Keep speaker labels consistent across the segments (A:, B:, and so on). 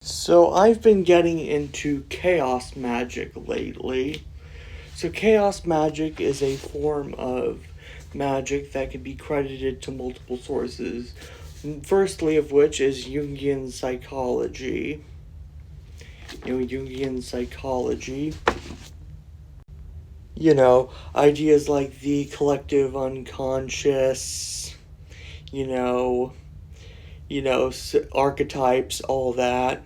A: So I've been getting into Chaos Magic lately. So Chaos Magic is a form of magic that can be credited to multiple sources. Firstly of which is Jungian psychology. Jungian psychology. Ideas like the collective unconscious, you know, archetypes, all that.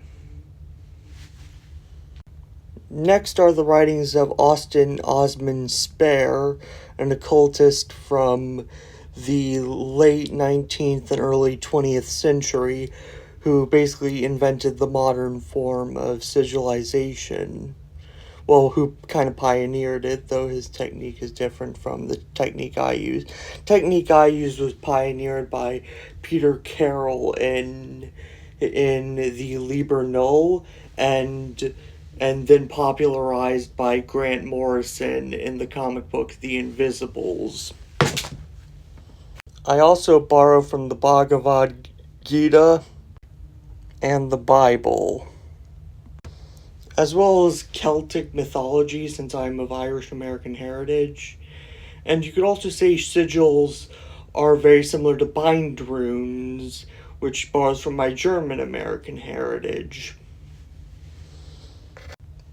A: Next are the writings of Austin Osman Spare, an occultist from the late 19th and early 20th century, who basically invented the modern form of sigilization. Well, who kind of pioneered it, though his technique is different from the technique I use. Technique I used was pioneered by Peter Carroll in the Liber Null, and then popularized by Grant Morrison in the comic book The Invisibles. I also borrow from the Bhagavad Gita and the Bible, as well as Celtic mythology, since I'm of Irish American heritage. And you could also say sigils are very similar to bind runes, which borrows from my German American heritage.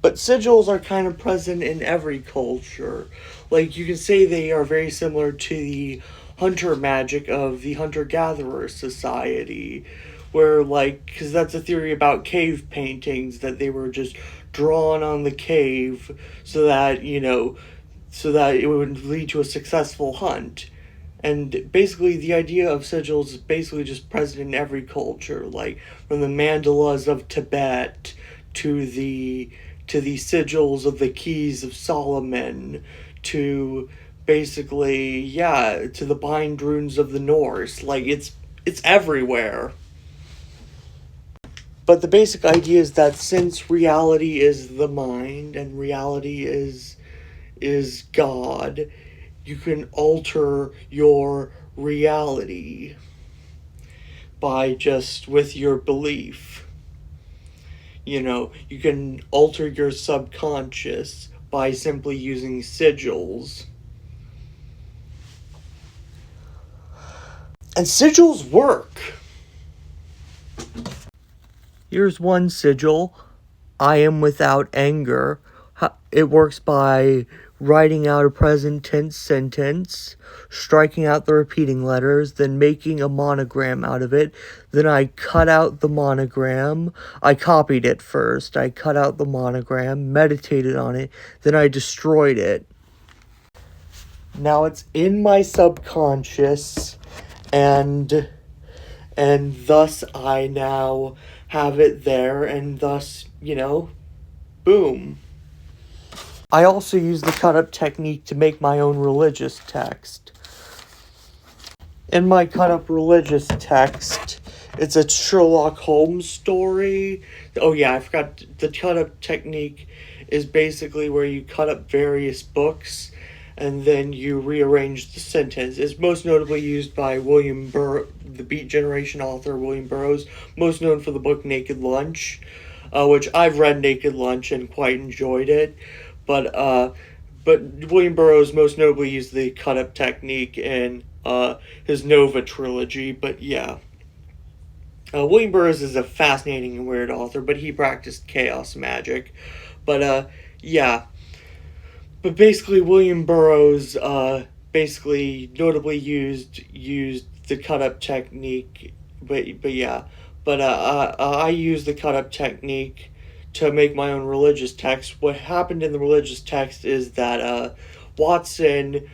A: But sigils are kind of present in every culture. Like, you can say they are very similar to the hunter magic of the hunter-gatherer society, where, because that's a theory about cave paintings, that they were just drawn on the cave so that it would lead to a successful hunt. And basically, the idea of sigils is basically just present in every culture, like from the mandalas of Tibet to the sigils of the Keys of Solomon, to basically, to the bind runes of the Norse. It's everywhere. But the basic idea is that since reality is the mind and reality is God, you can alter your reality by just with your belief. You can alter your subconscious by simply using sigils. And sigils work. Here's one sigil. I am without anger. It works by writing out a present tense sentence, striking out the repeating letters, then making a monogram out of it. Then I cut out the monogram. I copied it first. I cut out the monogram, meditated on it, then I destroyed it. Now it's in my subconscious, and thus I now have it there, and thus, boom. I also use the cut-up technique to make my own religious text. In my cut-up religious text, it's a Sherlock Holmes story. Oh yeah, I forgot. The cut-up technique is basically where you cut up various books and then you rearrange the sentence. It's most notably used by the Beat Generation author William Burroughs, most known for the book Naked Lunch, which I've read Naked Lunch and quite enjoyed it. But William Burroughs most notably used the cut-up technique in his Nova trilogy. But yeah, William Burroughs is a fascinating and weird author, but he practiced chaos magic. But basically William Burroughs basically notably used the cut-up technique. I use the cut-up technique to make my own religious text. What happened in the religious text is that Watson,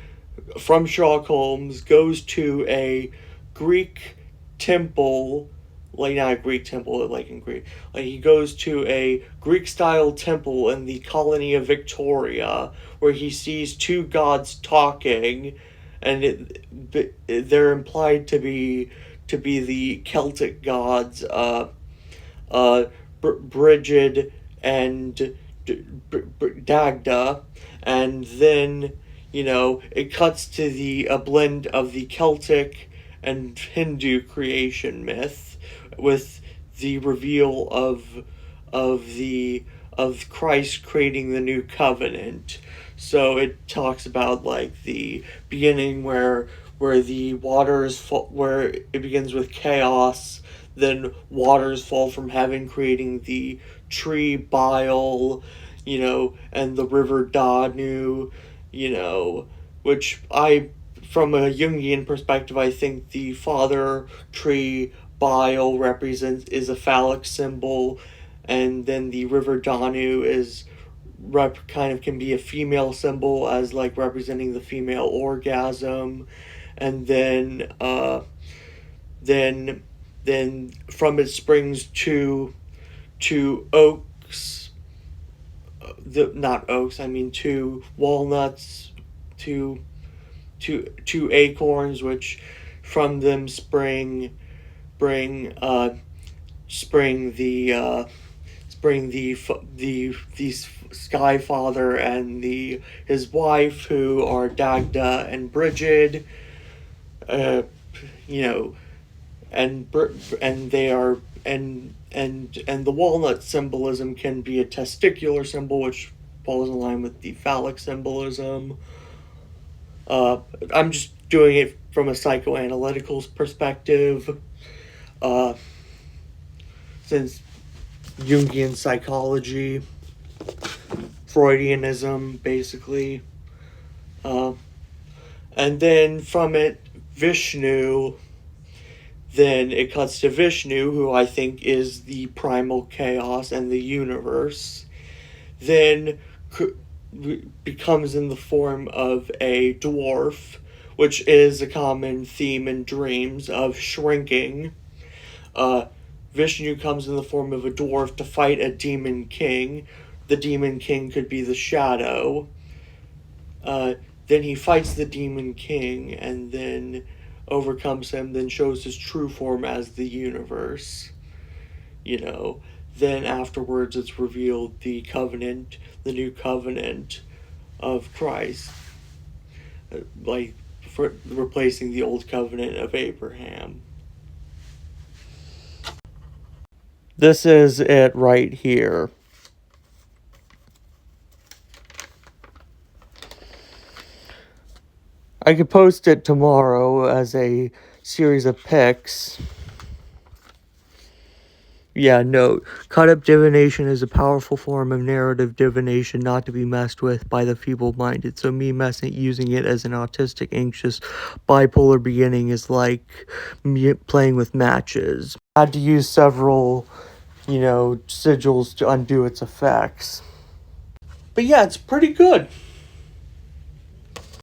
A: from Sherlock Holmes, goes to a Greek temple, not a Greek temple, in Greek. He goes to a Greek-style temple in the colony of Victoria, where he sees two gods talking, and they're implied to be the Celtic gods, Brigid and Dagda, and then it cuts to a blend of the Celtic and Hindu creation myth with the reveal of of Christ creating the new covenant. So it talks about like the beginning where the waters where it begins with chaos, then waters fall from heaven, creating the tree bile, and the river Danu, which from a Jungian perspective, I think the father tree bile is a phallic symbol, and then the river Danu is kind of can be a female symbol as like representing the female orgasm, and then from it springs to oaks, not oaks, I mean to walnuts, to acorns, which from them bring spring the Sky Father and his wife, who are Dagda and Brigid, you know, and they are and the walnut symbolism can be a testicular symbol, which falls in line with the phallic symbolism. I'm just doing it from a psychoanalytical perspective, since Jungian psychology, Freudianism, basically. And then from it, Vishnu, then it cuts to Vishnu, who I think is the primal chaos and the universe. Then becomes in the form of a dwarf, which is a common theme in dreams of shrinking. Vishnu comes in the form of a dwarf to fight a demon king. The demon king could be the shadow. Then he fights the demon king and then overcomes him, then shows his true form as the universe. Then afterwards it's revealed the covenant, the new covenant of Christ, like for replacing the old covenant of Abraham. This is it right here. I could post it tomorrow as a series of pics. Yeah, note, cut-up divination is a powerful form of narrative divination not to be messed with by the feeble-minded. So me using it as an autistic, anxious, bipolar beginning is like me playing with matches. I had to use several, sigils to undo its effects. But yeah, it's pretty good.